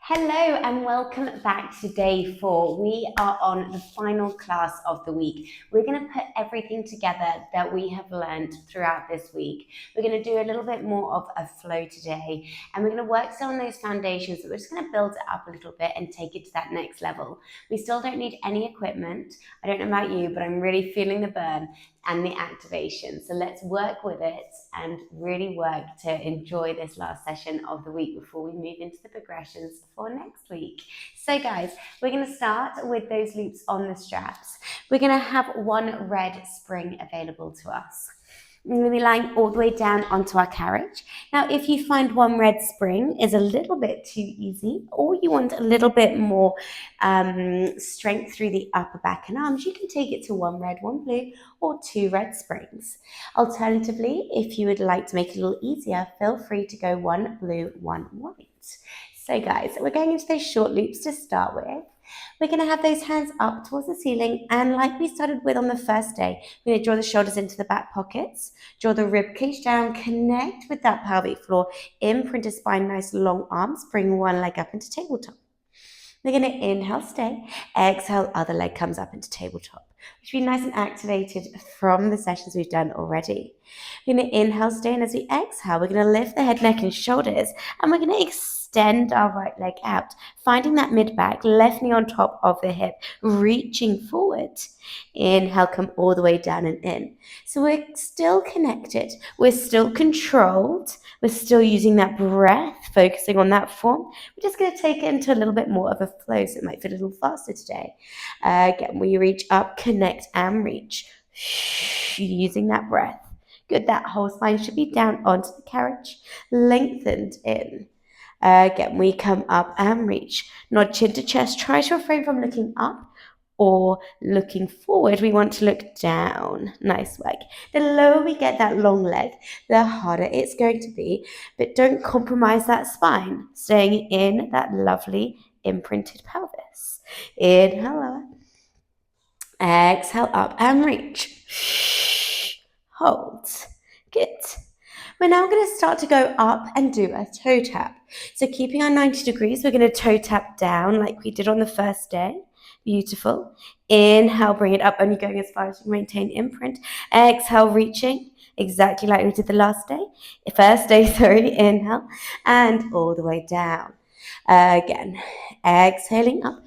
Hello and welcome back to day 4. We are on the final class of the week. We're going to put everything together that we have learned throughout this week. We're going to do a little bit more of a flow today, and we're going to work some on those foundations. So we're just going to build it up a little bit and take it to that next level. We still don't need any equipment. I don't know about you, but I'm really feeling the burn and the activation. So let's work with it and really work to enjoy this last session of the week before we move into the progressions for next week. So guys, we're going to start with those loops on the straps. We're going to have one red spring available to us. We're going to be lying all the way down onto our carriage. Now, if you find one red spring is a little bit too easy, or you want a little bit more strength through the upper back and arms, you can take it to one red, one blue, or two red springs. Alternatively, if you would like to make it a little easier, feel free to go one blue, one white. So guys, we're going into those short loops to start with. We're going to have those hands up towards the ceiling, and like we started with on the first day, we're going to draw the shoulders into the back pockets, draw the rib cage down, connect with that pelvic floor, imprint a spine, nice long arms, bring one leg up into tabletop. We're going to inhale, stay, exhale, other leg comes up into tabletop, which will be nice and activated from the sessions we've done already. We're going to inhale, stay, and as we exhale, we're going to lift the head, neck, and shoulders, and we're going to extend our right leg out, finding that mid-back, left knee on top of the hip, reaching forward. Inhale, come all the way down and in. So we're still connected, we're still controlled, we're still using that breath, focusing on that form. We're just going to take it into a little bit more of a flow, so it might feel a little faster today. Again, we reach up, connect, and reach, using that breath. Good, that whole spine should be down onto the carriage, lengthened in. Again, we come up and reach. Nod chin to chest. Try to refrain from looking up or looking forward. We want to look down. Nice work. The lower we get that long leg, the harder it's going to be. But don't compromise that spine. Staying in that lovely imprinted pelvis. Inhale, lower. Exhale, up and reach. Hold. Good. We're now going to start to go up and do a toe tap. So keeping our 90 degrees, we're going to toe tap down like we did on the first day. Beautiful. Inhale, bring it up, only going as far as you maintain imprint. Exhale, reaching, exactly like we did the last day. First day, inhale, and all the way down. Again, exhaling up,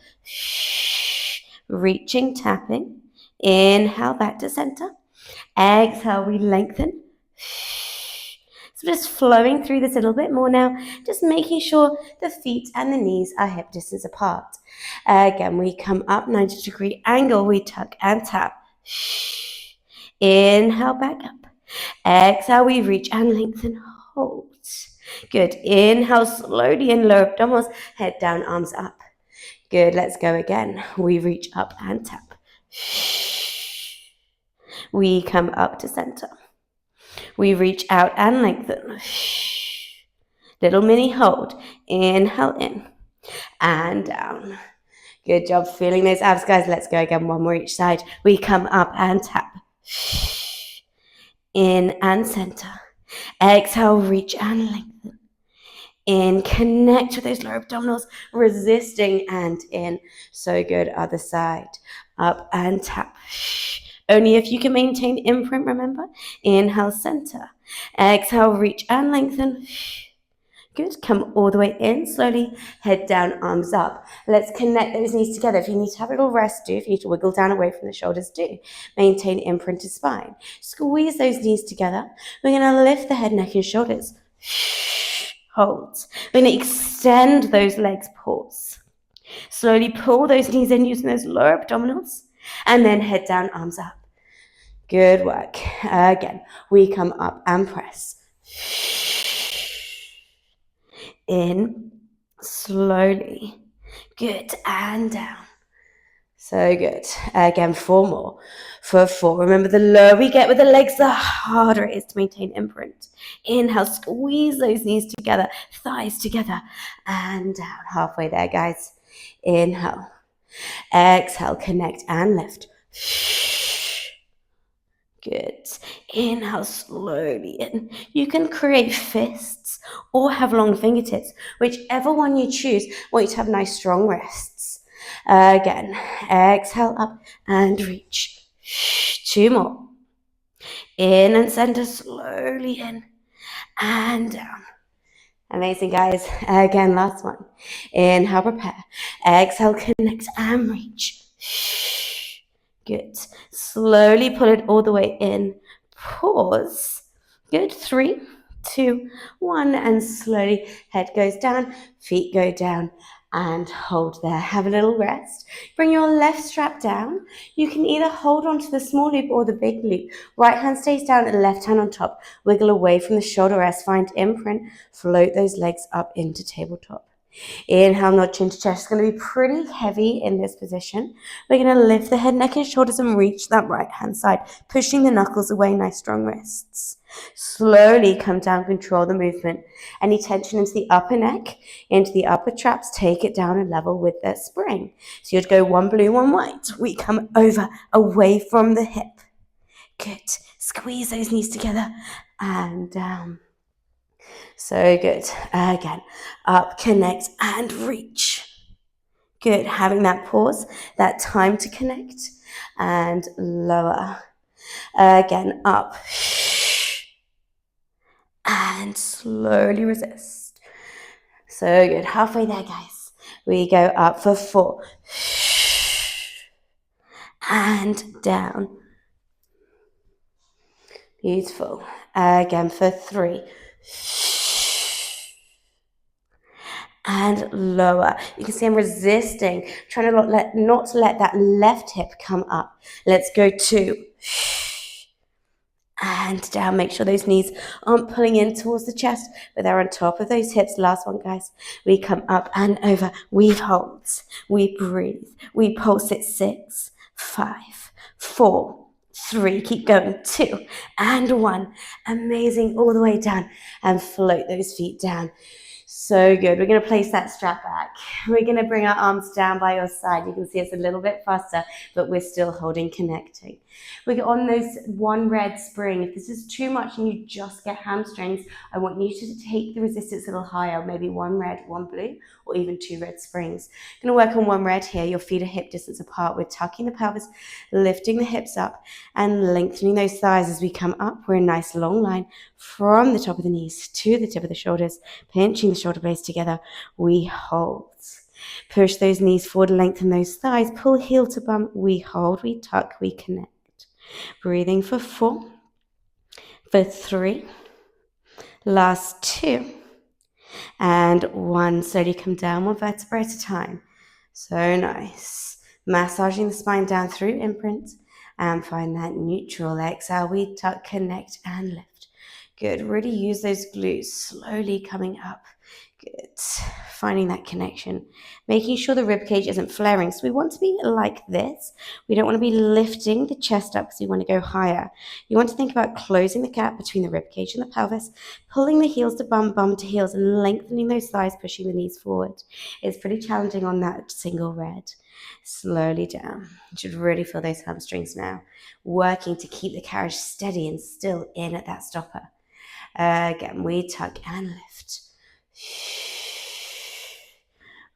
reaching, tapping. Inhale, back to center. Exhale, we lengthen. So just flowing through this a little bit more now, just making sure the feet and the knees are hip distance apart. Again, we come up, 90-degree angle, we tuck and tap. Inhale, back up. Exhale, we reach and lengthen, hold. Good, inhale slowly in lower abdominals, head down, arms up. Good, let's go again. We reach up and tap. We come up to center. We reach out and lengthen. Little mini hold. Inhale in and down. Good job feeling those abs, guys. Let's go again. One more each side. We come up and tap. In and center. Exhale, reach and lengthen. In, connect with those lower abdominals, resisting and in. So good. Other side. Up and tap. Only if you can maintain imprint, remember? Inhale, center. Exhale, reach and lengthen. Good. Come all the way in, slowly. Head down, arms up. Let's connect those knees together. If you need to have a little rest, do. If you need to wiggle down away from the shoulders, do. Maintain imprinted spine. Squeeze those knees together. We're going to lift the head, neck, and shoulders. Hold. We're going to extend those legs, pause. Slowly pull those knees in using those lower abdominals. And then head down, arms up. Good work. Again, we come up and press. In, slowly. Good, and down. So good. Again, 4 more. For 4. Remember, the lower we get with the legs, the harder it is to maintain imprint. Inhale, squeeze those knees together, thighs together, and down. Halfway there, guys. Inhale. Exhale, connect and lift. Good. Inhale slowly in. You can create fists or have long fingertips, whichever one you choose. I want you to have nice strong wrists. Again, exhale up and reach. 2 more. In and center slowly in and down. Amazing, guys. Again, last one. Inhale, prepare. Exhale, connect and reach. Good. Slowly pull it all the way in. Pause. Good. 3, 2, 1. And slowly head goes down, feet go down, and hold there. Have a little rest. Bring your left strap down. You can either hold on to the small loop or the big loop. Right hand stays down and left hand on top. Wiggle away from the shoulder rest. Find imprint. Float those legs up into tabletop. Inhale, nod chin to chest. It's going to be pretty heavy in this position. We're going to lift the head, neck, and shoulders and reach that right hand side, pushing the knuckles away, nice strong wrists. Slowly come down, control the movement. Any tension into the upper neck, into the upper traps, take it down and level with that spring. So you'd go 1 blue, 1 white. We come over, away from the hip. Good. Squeeze those knees together and down. So good. Again, up, connect, and reach. Good. Having that pause, that time to connect, and lower. Again, up. And slowly resist. So good. Halfway there, guys. We go up for 4. And down. Beautiful. Again for 3. And lower. You can see I'm resisting, trying to not let that left hip come up. Let's go 2. And down. Make sure those knees aren't pulling in towards the chest, but they're on top of those hips. Last one, guys. We come up and over. We hold. We breathe. We pulse it. 6, 5, 4, 3. Keep going. 2 and 1. Amazing. All the way down. And float those feet down. So good. We're going to place that strap back. We're going to bring our arms down by your side. You can see it's a little bit faster, but we're still holding, connecting. We get on those 1 red spring. If this is too much and you just get hamstrings, I want you to take the resistance a little higher, maybe 1 red, 1 blue, or even 2 red springs. Going to work on 1 red here. Your feet are hip distance apart. We're tucking the pelvis, lifting the hips up, and lengthening those thighs as we come up. We're in a nice long line from the top of the knees to the tip of the shoulders, pinching the shoulder blades together. We hold. Push those knees forward, lengthen those thighs, pull heel to bum. We hold, we tuck, we connect. Breathing for 4, for 3, last 2, and 1. Slowly come down 1 vertebra at a time. So nice. Massaging the spine down through imprint and find that neutral. Exhale, we tuck, connect, and lift. Good. Really use those glutes, slowly coming up. Good. Finding that connection. Making sure the rib cage isn't flaring. So we want to be like this. We don't want to be lifting the chest up because we want to go higher. You want to think about closing the gap between the rib cage and the pelvis, pulling the heels to bum, bum to heels, and lengthening those thighs, pushing the knees forward. It's pretty challenging on that single red. Slowly down. You should really feel those hamstrings now. Working to keep the carriage steady and still in at that stopper. Again, we tuck and lift.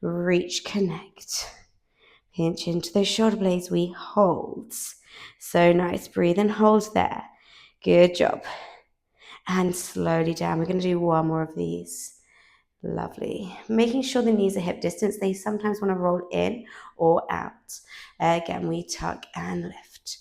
Reach, connect. Pinch into those shoulder blades. We hold. So nice. Breathe and hold there. Good job. And slowly down. We're going to do 1 more of these. Lovely. Making sure the knees are hip distance. They sometimes want to roll in or out. Again, we tuck and lift.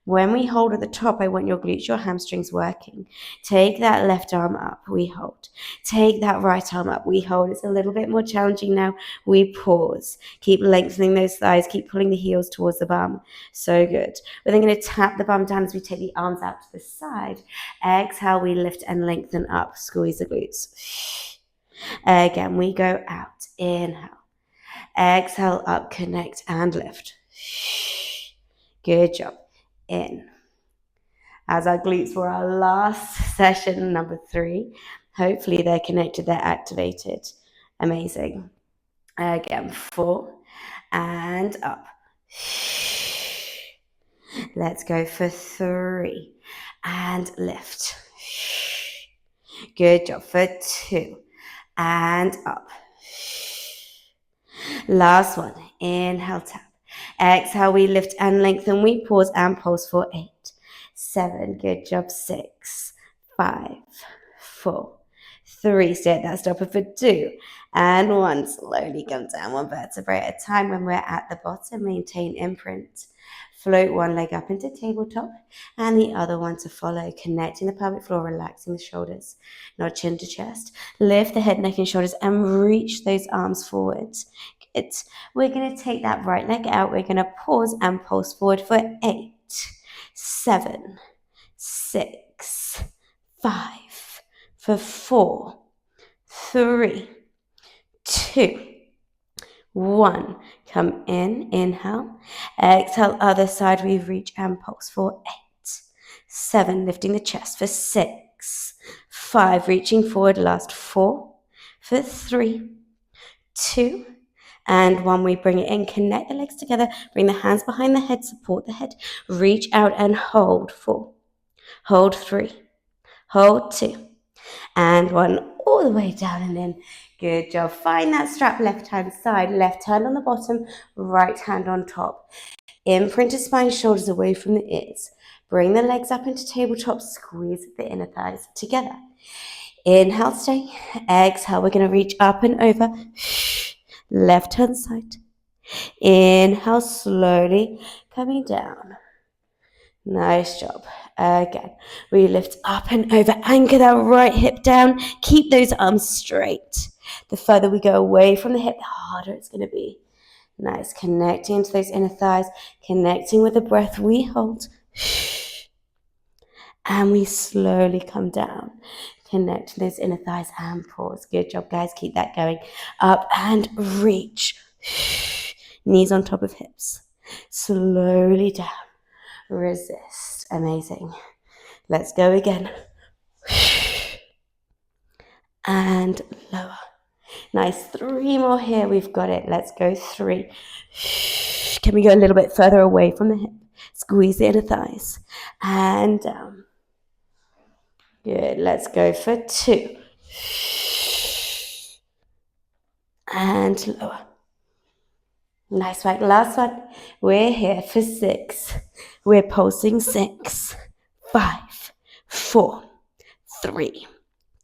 When we hold at the top, I want your glutes, your hamstrings working. Take that left arm up, we hold. Take that right arm up, we hold. It's a little bit more challenging now. We pause. Keep lengthening those thighs. Keep pulling the heels towards the bum. So good. We're then going to tap the bum down as we take the arms out to the side. Exhale, we lift and lengthen up. Squeeze the glutes. Again, we go out. Inhale. Exhale, up, connect, and lift. Good job. In. As our glutes for our last session, number 3. Hopefully they're connected, they're activated. Amazing. Again, 4 and up. Let's go for 3 and lift. Good job for 2 and up. Last one. Inhale, tap. Exhale, we lift and lengthen. We pause and pulse for 8, 7. Good job. 6, 5, 4, 3. Stay at that stopper for 2 and 1. Slowly come down one vertebrae at a time. When we're at the bottom, maintain imprint. Float one leg up into tabletop and the other one to follow, connecting the pelvic floor, relaxing the shoulders, not chin to chest. Lift the head, neck, and shoulders and reach those arms forward. Good. We're going to take that right leg out. We're going to pause and pulse forward for 8, 7, 6, 5, for 4, 3, 2, 1. Come in, inhale. Exhale, other side. We reach and pulse for 8, 7. Lifting the chest for 6, 5. Reaching forward, last 4, for 3, 2, and 1. We bring it in. Connect the legs together. Bring the hands behind the head. Support the head. Reach out and hold. 4. Hold 3. Hold 2. And 1. All the way down and in. Good job. Find that strap left hand side. Left hand on the bottom. Right hand on top. Imprint to spine, shoulders away from the ears. Bring the legs up into tabletop. Squeeze the inner thighs together. Inhale, stay. Exhale. We're going to reach up and over. Left hand side. Inhale, slowly coming down. Nice job. Again, we lift up and over. Anchor that right hip down. Keep those arms straight. The further we go away from the hip, the harder it's going to be. Nice. Connecting to those inner thighs. Connecting with the breath. We hold. And we slowly come down. Connect to those inner thighs and pause. Good job, guys. Keep that going. Up and reach. Knees on top of hips. Slowly down. Resist. Amazing. Let's go again. And lower. Nice. 3 more here. We've got it. Let's go 3. Can we go a little bit further away from the hip? Squeeze the inner thighs. And down. Good. Let's go for 2. And lower. Nice work. Last one. We're here for 6. We're pulsing 6, 5, 4, 3,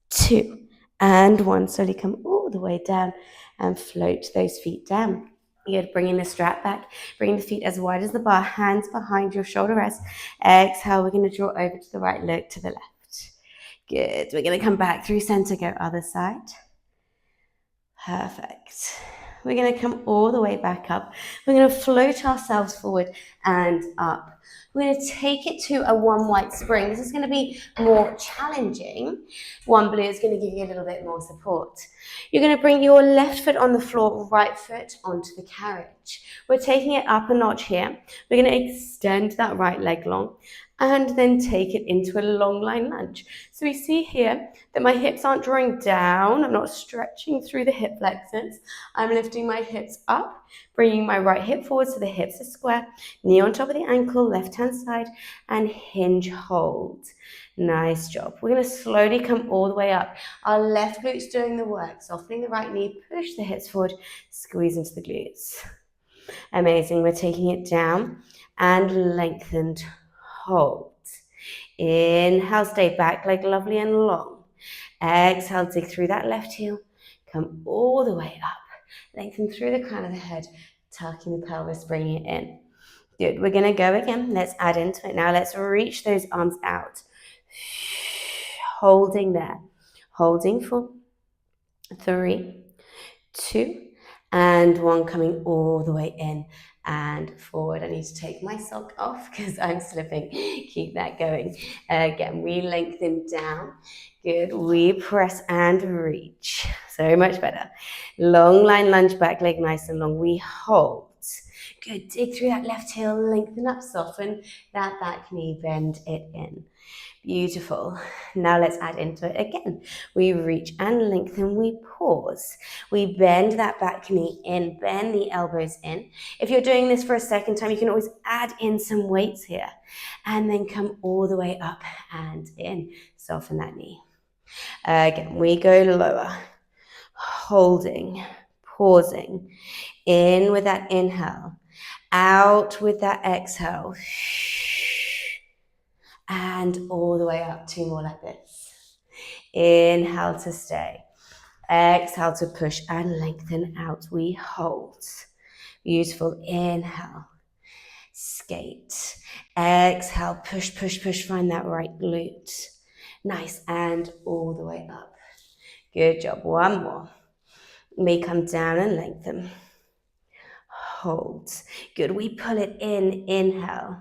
2, and 1. Slowly come all the way down and float those feet down. Good. Bringing the strap back. Bringing the feet as wide as the bar. Hands behind your shoulder rest. Exhale. We're going to draw over to the right. Look to the left. Good. We're going to come back through center. Go other side. Perfect. We're going to come all the way back up. We're going to float ourselves forward and up. We're going to take it to a 1 white spring. This is going to be more challenging. 1 blue is going to give you a little bit more support. You're going to bring your left foot on the floor, right foot onto the carriage. We're taking it up a notch here. We're going to extend that right leg long and then take it into a long line lunge. So we see here that my hips aren't drawing down. I'm not stretching through the hip flexors. I'm lifting my hips up, bringing my right hip forward so the hips are square, knee on top of the ankle, left hand side, and hinge hold. Nice job. We're going to slowly come all the way up. Our left glute's doing the work, softening the right knee, push the hips forward, squeeze into the glutes. Amazing. We're taking it down and lengthened. Hold. Inhale, stay back leg lovely and long. Exhale, dig through that left heel. Come all the way up. Lengthen through the crown of the head, tucking the pelvis, bringing it in. Good. We're going to go again. Let's add into it now. Let's reach those arms out. Holding there. Holding for 3, 2, and 1. Coming all the way in and forward. I need to take my sock off because I'm slipping. Keep that going. Again, we lengthen down. Good. We press and reach. So much better. Long line lunge, back leg nice and long. We hold. Good. Dig through that left heel, lengthen up, soften that back knee, bend it in. Beautiful. Now let's add into it again. We reach and lengthen, we pause. We bend that back knee in, bend the elbows in. If you're doing this for a second time, you can always add in some weights here. And then come all the way up and in. Soften that knee. Again, we go lower. Holding, pausing. In with that inhale. Out with that exhale. And all the way up, 2 more like this. Inhale to stay. Exhale to push and lengthen out. We hold. Beautiful. Inhale. Skate. Exhale. Push, push, push. Find that right glute. Nice. And all the way up. Good job. 1 more. May come down and lengthen. Hold. Good. We pull it in. Inhale.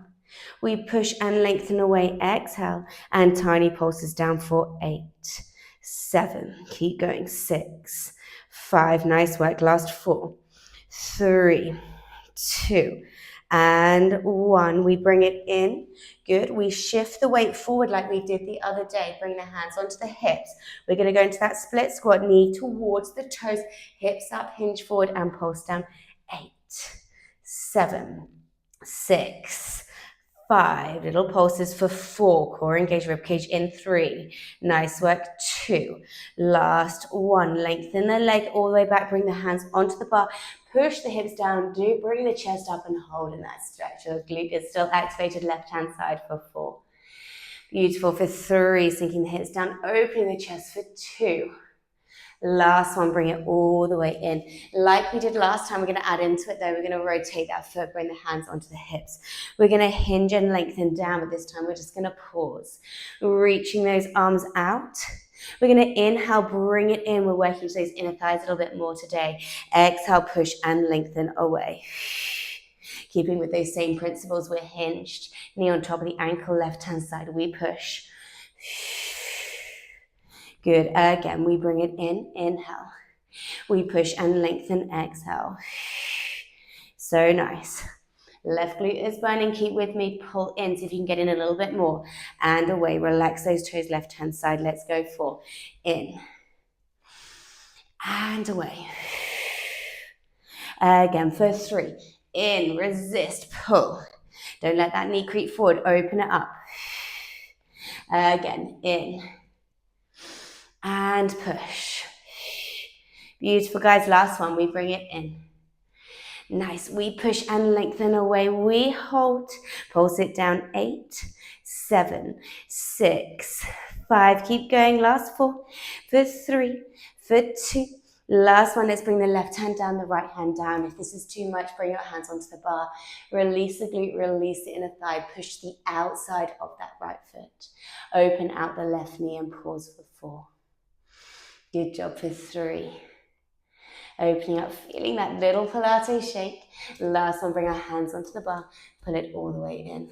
We push and lengthen away. Exhale. And tiny pulses down for 8, 7. Keep going. 6, 5. Nice work. Last 4, 3, 2, and 1. We bring it in. Good. We shift the weight forward like we did the other day. Bring the hands onto the hips. We're going to go into that split squat. Knee towards the toes. Hips up, hinge forward, and pulse down. 8, 7, 6, 5. Little pulses for 4. Core engage, ribcage in 3. Nice work. 2. Last 1. Lengthen the leg all the way back. Bring the hands onto the bar. Push the hips down. Bring the chest up and hold in that stretch. Your glute is still activated. Left hand side for 4. Beautiful. For 3. Sinking the hips down. Opening the chest for 2. Last one, bring it all the way in. Like we did last time, we're going to add into it though. We're going to rotate that foot, bring the hands onto the hips. We're going to hinge and lengthen down, but this time we're just going to pause. Reaching those arms out. We're going to inhale, bring it in. We're working those inner thighs a little bit more today. Exhale, push and lengthen away. Keeping with those same principles, we're hinged. Knee on top of the ankle, left hand side, we push. Good. Again, we bring it in. Inhale. We push and lengthen. Exhale. So nice. Left glute is burning. Keep with me. Pull in. See if you can get in a little bit more. And away. Relax those toes. Left hand side. Let's go for in. And away. Again for 3. In. Resist. Pull. Don't let that knee creep forward. Open it up. Again. In. And push. Beautiful, guys. Last one. We bring it in. Nice. We push and lengthen away. We hold. Pulse it down. 8, 7, 6, 5. Keep going. Last 4. For 3. For 2. Last one. Let's bring the left hand down, the right hand down. If this is too much, bring your hands onto the bar. Release the glute. Release the inner thigh. Push the outside of that right foot. Open out the left knee and pause for 4. Good job for 3. Opening up, feeling that little Pilates shake. Last one, bring our hands onto the bar. Pull it all the way in.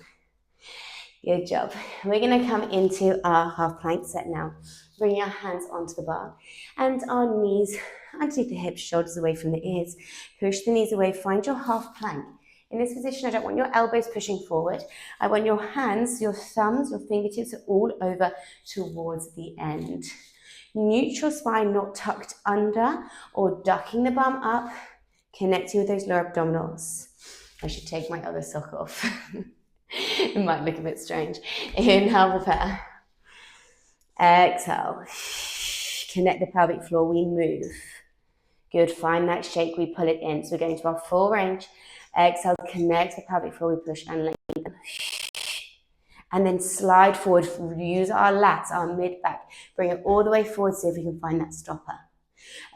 Good job. We're going to come into our half plank set now. Bring our hands onto the bar. And our knees underneath the hips, shoulders away from the ears. Push the knees away. Find your half plank. In this position, I don't want your elbows pushing forward. I want your hands, your thumbs, your fingertips are all over towards the end. Neutral spine, not tucked under or ducking the bum up, connecting with those lower abdominals. I should take my other sock off. It might look a bit strange. Inhale, prepare. Exhale. Connect the pelvic floor, we move. Good, find that shake, we pull it in. So we're going to our full range. Exhale, connect the pelvic floor, we push and lengthen. And then slide forward, use our lats, our mid-back. Bring it all the way forward, see if we can find that stopper.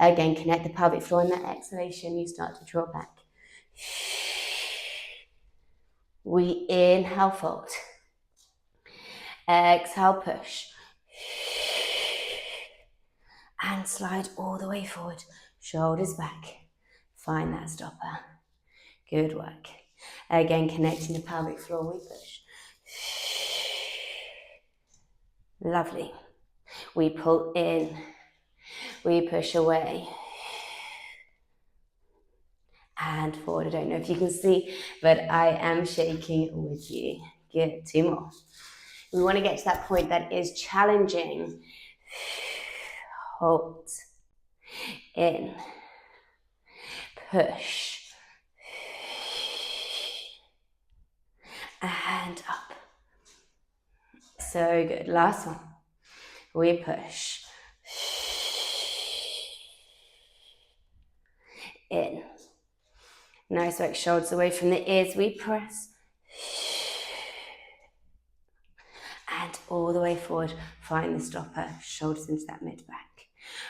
Again, connect the pelvic floor, and that exhalation, you start to draw back. We inhale, fold. Exhale, push. And slide all the way forward, shoulders back. Find that stopper. Good work. Again, connecting the pelvic floor, we push. Lovely. We pull in, we push away, and forward. I don't know if you can see, but I am shaking with you. Good, 2 more. We want to get to that point that is challenging. Hold. In. Push. And up. So good. Last one. We push. In. Nice work. Shoulders away from the ears. We press. And all the way forward. Find the stopper. Shoulders into that mid-back.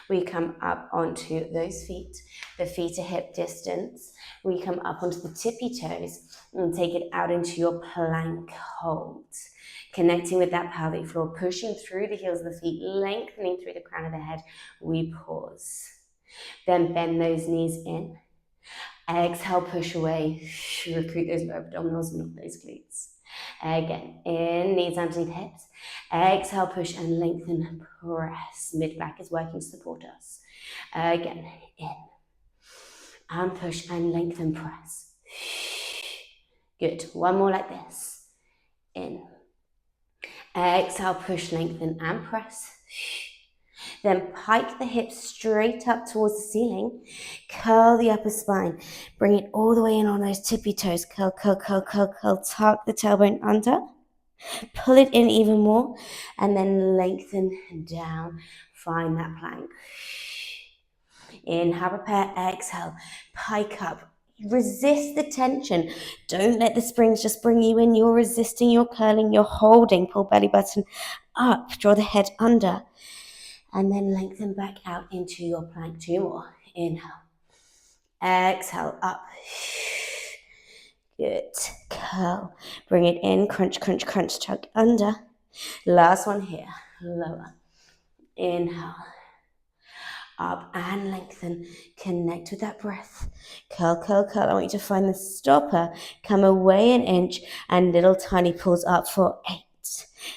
We come up onto those feet. The feet are hip distance. We come up onto the tippy toes and take it out into your plank hold. Connecting with that pelvic floor, pushing through the heels of the feet, lengthening through the crown of the head. We pause. Then bend those knees in. Exhale, push away. Recruit those lower abdominals, not those glutes. Again, in, knees underneath hips. Exhale, push and lengthen, press. Mid-back is working to support us. Again, in. And push and lengthen, press. Good. One more like this. In. Exhale, push, lengthen, and press. Then pike the hips straight up towards the ceiling. Curl the upper spine. Bring it all the way in on those tippy toes. Curl, curl, curl, curl, curl. Tuck the tailbone under. Pull it in even more. And then lengthen down. Find that plank. Inhale, prepare, exhale. Pike up. Resist the tension. Don't let the springs just bring you in. You're resisting, you're curling, you're holding. Pull belly button up. Draw the head under. And then lengthen back out into your plank. 2 more. Inhale. Exhale, up. Good. Curl. Bring it in. Crunch, crunch, crunch. Tuck under. Last one here. Lower. Inhale. Up and lengthen. Connect with that breath. Curl, curl, curl. I want you to find the stopper. Come away an inch and little tiny pulls up for 8,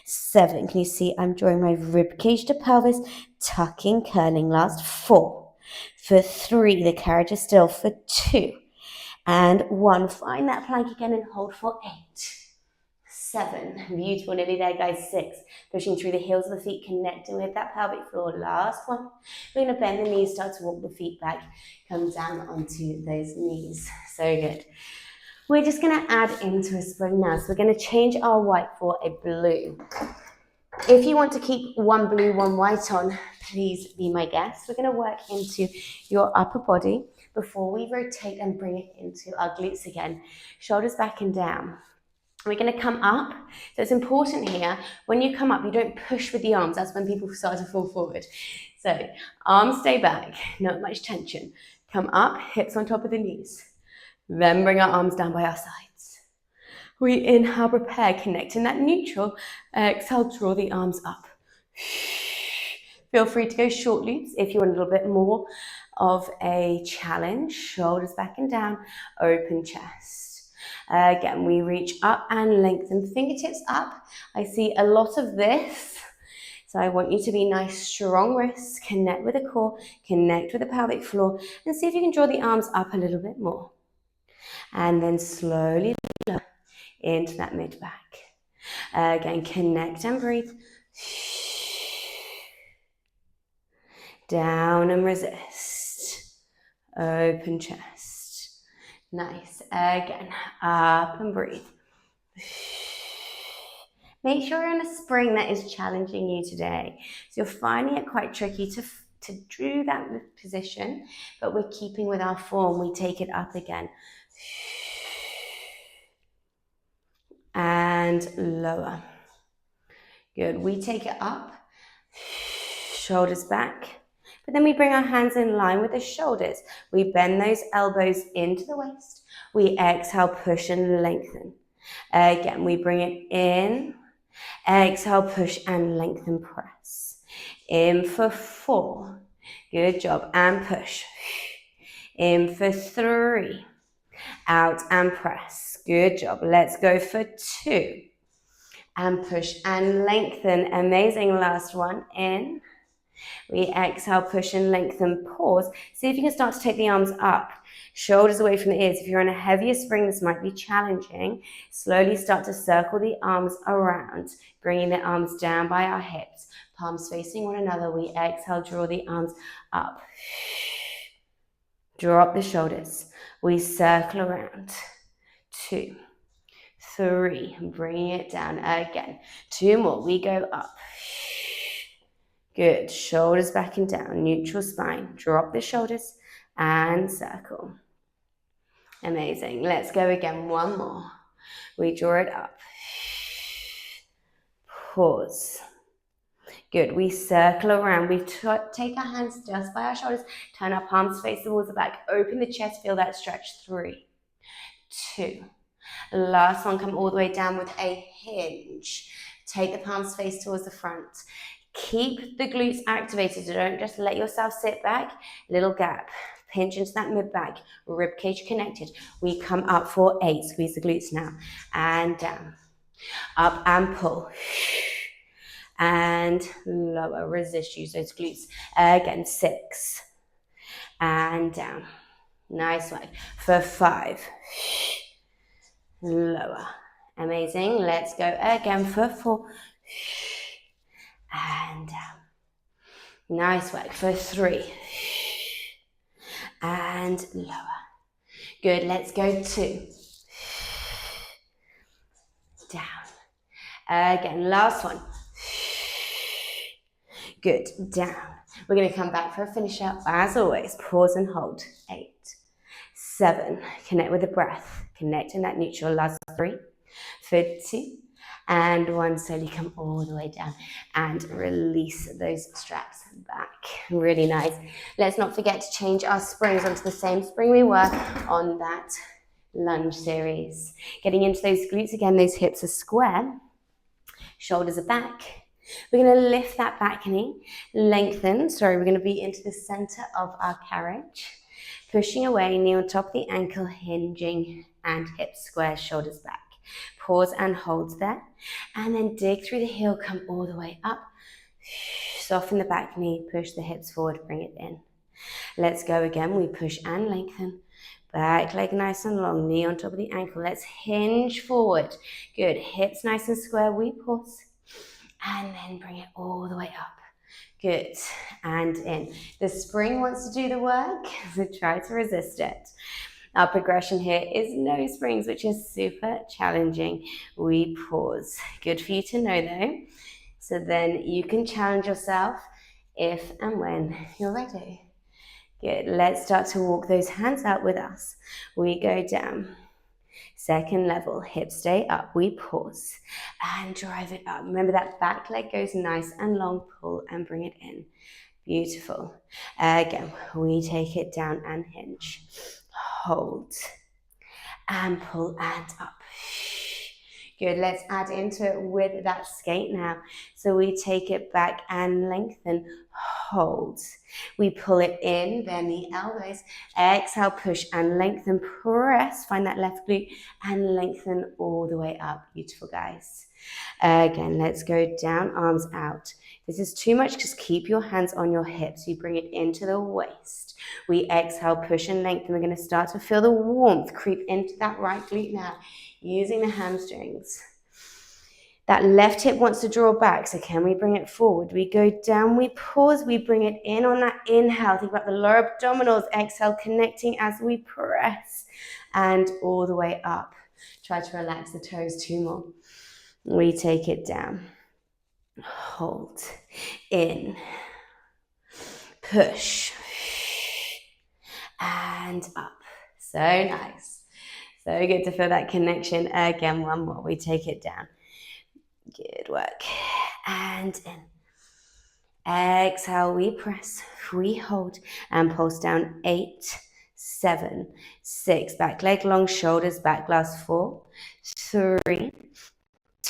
7. Can you see I'm drawing my rib cage to pelvis? Tucking, curling. Last 4. For 3, the carriage is still. For 2 and 1. Find that plank again and hold for 8, 7. Beautiful, nearly there, guys. 6. Pushing through the heels of the feet, connecting with that pelvic floor. Last 1. We're going to bend the knees, start to walk the feet back. Come down onto those knees. So good. We're just going to add into a spring now. So we're going to change our white for a blue. If you want to keep one blue, one white on, please be my guest. We're going to work into your upper body before we rotate and bring it into our glutes again. Shoulders back and down. We're going to come up. So it's important here, when you come up, you don't push with the arms. That's when people start to fall forward. So arms stay back, not much tension. Come up, hips on top of the knees. Then bring our arms down by our sides. We inhale, prepare, connecting that neutral. Exhale, draw the arms up. Feel free to go short loops if you want a little bit more of a challenge. Shoulders back and down, open chest. Again, we reach up and lengthen, fingertips up. I see a lot of this. So I want you to be nice, strong wrists, connect with the core, connect with the pelvic floor, and see if you can draw the arms up a little bit more. And then slowly lower into that mid-back. Again, connect and breathe. Down and resist. Open chest. Nice. Again, up and breathe. Make sure you're in a spring that is challenging you today. So you're finding it quite tricky to do that position, but we're keeping with our form. We take it up again. And lower. Good. We take it up. Shoulders back. But then we bring our hands in line with the shoulders. We bend those elbows into the waist. We exhale, push and lengthen. Again, we bring it in. Exhale, push and lengthen, press. In for 4. Good job. And push. In for 3. Out and press. Good job. Let's go for 2. And push and lengthen. Amazing. Last one. In. We exhale, push and lengthen, pause. See if you can start to take the arms up, shoulders away from the ears. If you're on a heavier spring, this might be challenging. Slowly start to circle the arms around, bringing the arms down by our hips, palms facing one another. We exhale, draw the arms up. Draw up the shoulders. We circle around. 2, 3, bringing it down again. 2 more, we go up. Good, shoulders back and down, neutral spine. Drop the shoulders and circle. Amazing, let's go again, 1 more. We draw it up. Pause. Good, we circle around. We take our hands just by our shoulders, turn our palms face towards the back, open the chest, feel that stretch. 3, 2. Last one, come all the way down with a hinge. Take the palms face towards the front. Keep the glutes activated, so don't just let yourself sit back. Little gap, pinch into that mid-back, rib cage connected. We come up for 8, squeeze the glutes now, and down. Up and pull. And lower, resist, use those glutes. Again, 6. And down. Nice work. For 5. Lower. Amazing. Let's go again for 4. And down. Nice work. For 3. And lower. Good. Let's go 2. Down. Again, last one. Good. Down. We're going to come back for a finisher. As always, pause and hold. 8, 7. Connect with the breath. Connect in that neutral. Last 3. For 2. And 1. Slowly come all the way down and release those straps back. Really nice. Let's not forget to change our springs onto the same spring we were on that lunge series. Getting into those glutes again. Those hips are square. Shoulders are back. We're going to lift that back knee, lengthen. We're going to be into the center of our carriage. Pushing away, knee on top of the ankle, hinging, and hips square, shoulders back. Pause and hold there. And then dig through the heel, come all the way up. Soften the back knee, push the hips forward, bring it in. Let's go again. We push and lengthen. Back leg nice and long, knee on top of the ankle. Let's hinge forward. Good, hips nice and square. We pause. And then bring it all the way up. Good, and in. The spring wants to do the work, so try to resist it. Our progression here is no springs, which is super challenging. We pause. Good for you to know though. So then you can challenge yourself if and when you're ready. Good, let's start to walk those hands out with us. We go down. Second level, hips stay up. We pause and drive it up. Remember that back leg goes nice and long. Pull and bring it in. Beautiful. Again, we take it down and hinge. Hold and pull and up. Good, let's add into it with that skate now. So we take it back and lengthen, hold. We pull it in, bend the elbows, exhale, push and lengthen, press, find that left glute and lengthen all the way up. Beautiful, guys. Again, let's go down, arms out. If this is too much, just keep your hands on your hips. You bring it into the waist. We exhale, push and lengthen. We're going to start to feel the warmth creep into that right glute now, using the hamstrings. That left hip wants to draw back, so can we bring it forward? We go down, we pause, we bring it in on that inhale. Think about the lower abdominals. Exhale, connecting as we press and all the way up. Try to relax the toes, 2 more. We take it down. Hold. In. Push. And up. So nice. So good to feel that connection. Again, 1 more. We take it down. Good work. And in. Exhale, we press, we hold, and pulse down. 8, 7, 6. Back leg long, shoulders back. Last 4, 3,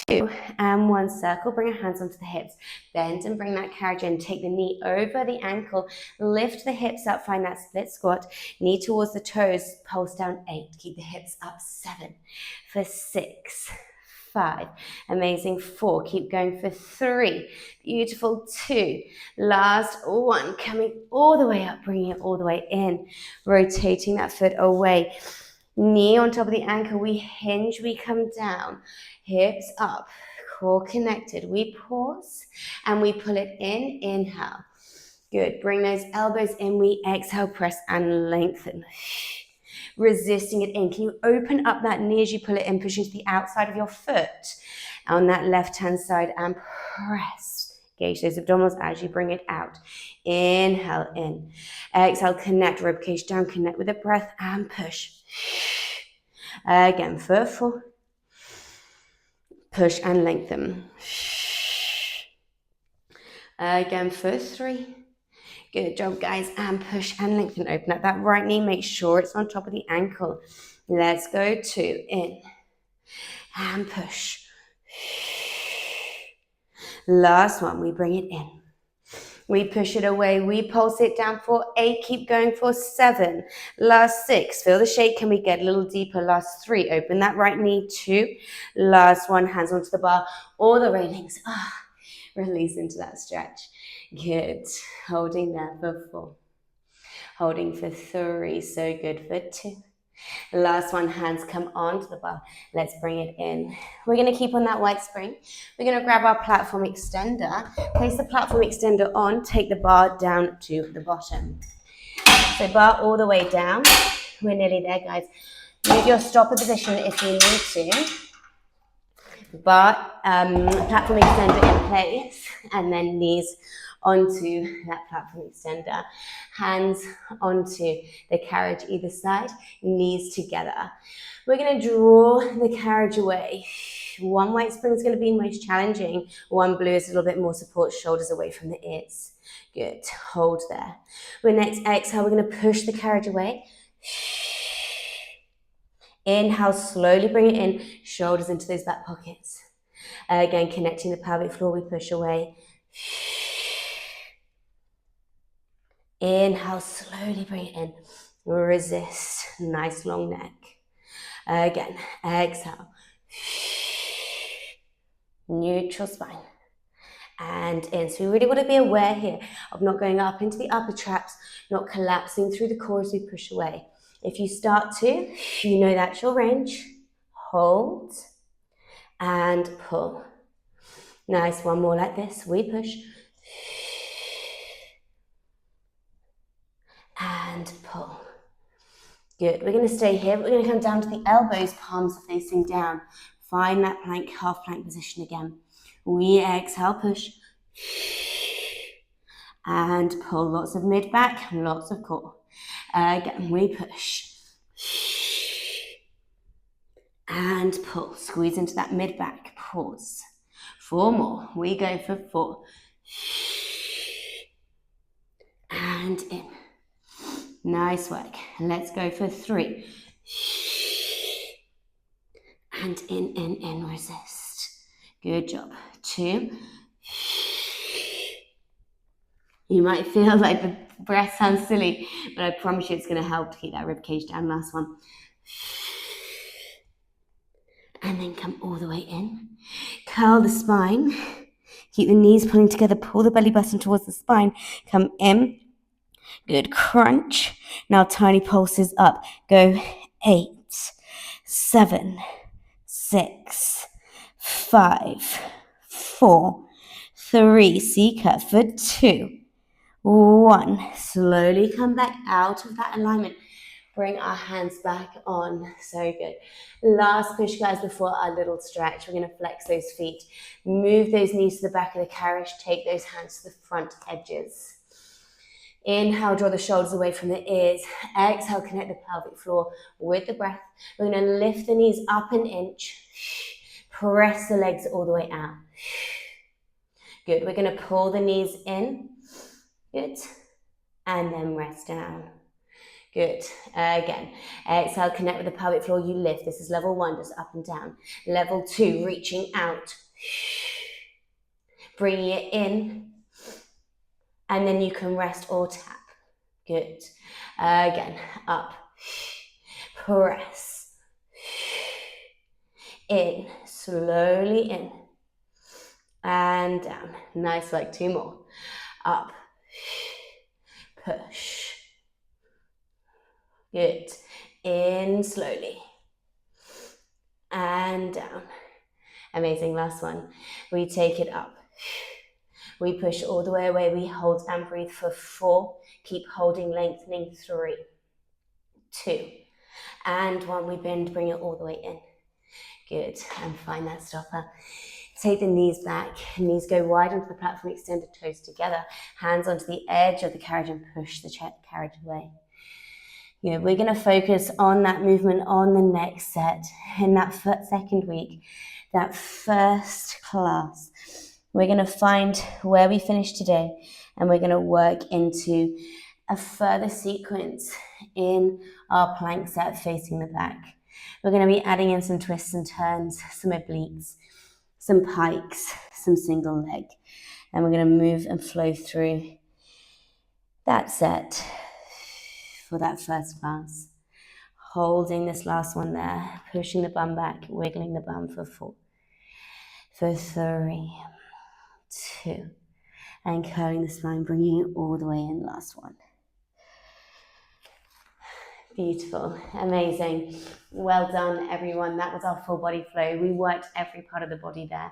2, and 1. Circle. Bring your hands onto the hips. Bend and bring that carriage in. Take the knee over the ankle. Lift the hips up. Find that split squat. Knee towards the toes. Pulse down. 8. Keep the hips up. 7. For 6, 5. Amazing. 4. Keep going for 3. Beautiful. 2. Last 1. Coming all the way up, bringing it all the way in. Rotating that foot away. Knee on top of the ankle. We hinge, we come down. Hips up. Core connected. We pause and we pull it in. Inhale. Good. Bring those elbows in. We exhale, press and lengthen. Resisting it in. Can you open up that knee as you pull it in, pushing to the outside of your foot on that left-hand side and press. Engage those abdominals as you bring it out. Inhale in. Exhale, connect, ribcage down, connect with the breath and push. Again, foot 4. Push and lengthen. Again, foot 3. Good job, guys. And push and lengthen. Open up that right knee. Make sure it's on top of the ankle. Let's go. 2. In. And push. Last one. We bring it in. We push it away. We pulse it down for 8. Keep going for 7. Last 6. Feel the shake. Can we get a little deeper? Last 3. Open that right knee. 2. Last 1. Hands onto the bar or the railings. Release into that stretch. Good. Holding there for 4. Holding for 3. So good for 2. Last 1. Hands come onto the bar. Let's bring it in. We're going to keep on that white spring. We're going to grab our platform extender. Place the platform extender on. Take the bar down to the bottom. So bar all the way down. We're nearly there, guys. Move your stopper position if you need to. Bar, platform extender in place, and then knees onto that platform extender. Hands onto the carriage either side, knees together. We're going to draw the carriage away. One white spring is going to be most challenging. One blue is a little bit more support, shoulders away from the ears. Good. Hold there. With next exhale, we're going to push the carriage away. Inhale, slowly bring it in, shoulders into those back pockets. Again, connecting the pelvic floor, we push away. Inhale, slowly bring it in. Resist, nice long neck. Again, exhale. Neutral spine. And in. So we really want to be aware here of not going up into the upper traps, not collapsing through the core as we push away. If you start to, you know that's your range. Hold and pull. Nice, one more like this. We push. And pull. Good, we're going to stay here. We're going to come down to the elbows, palms are facing down. Find that plank, half plank position again. We exhale, push. And pull, lots of mid back, lots of core. Again, we push. And pull, squeeze into that mid back, pause. 4 more, we go for 4. And in. Nice work. Let's go for 3. And in, resist. Good job. 2. You might feel like the breath sounds silly, but I promise you it's going to help to keep that rib cage down. Last one. And then come all the way in. Curl the spine. Keep the knees pulling together. Pull the belly button towards the spine. Come in. Good. Crunch. Now tiny pulses up. Go 8, 7, 6, 5, 4, 3. Seeker for 2, 1. Slowly come back out of that alignment. Bring our hands back on. So good. Last push, guys, before our little stretch. We're going to flex those feet. Move those knees to the back of the carriage. Take those hands to the front edges. Inhale, draw the shoulders away from the ears. Exhale, connect the pelvic floor with the breath. We're going to lift the knees up an inch. Press the legs all the way out. Good. We're going to pull the knees in. Good. And then rest down. Good. Again. Exhale, connect with the pelvic floor. You lift. This is level 1, just up and down. Level 2, reaching out. Bringing it in. And then you can rest or tap. Good. Again, up. Press. In. slowly in and down. Nice work, 2 more. Up, push. Good. In slowly and down. Amazing, last one. We take it up. We push all the way away. We hold and breathe for 4. Keep holding, lengthening. 3, 2, and 1. We bend, bring it all the way in. Good, and find that stopper. Take the knees back, knees go wide onto the platform, extend the toes together, hands onto the edge of the carriage and push the carriage away. We're going to focus on that movement on the next set. In that second week, that first class, we're going to find where we finished today, and we're going to work into a further sequence in our plank set facing the back. We're going to be adding in some twists and turns, some obliques, some pikes, some single leg, and we're going to move and flow through that set for that first class. Holding this last one there, pushing the bum back, wiggling the bum for 4, for 3, 2, and curling the spine, bringing it all the way in, last one. Beautiful, amazing. Well done, everyone. That was our full body flow. We worked every part of the body there.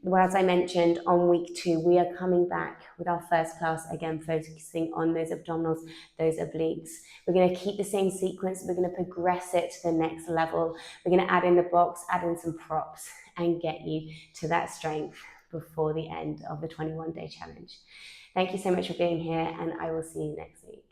Well, as I mentioned, on week 2, we are coming back with our first class, again, focusing on those abdominals, those obliques. We're going to keep the same sequence. We're going to progress it to the next level. We're going to add in the box, add in some props, and get you to that strength before the end of the 21-day challenge. Thank you so much for being here, and I will see you next week.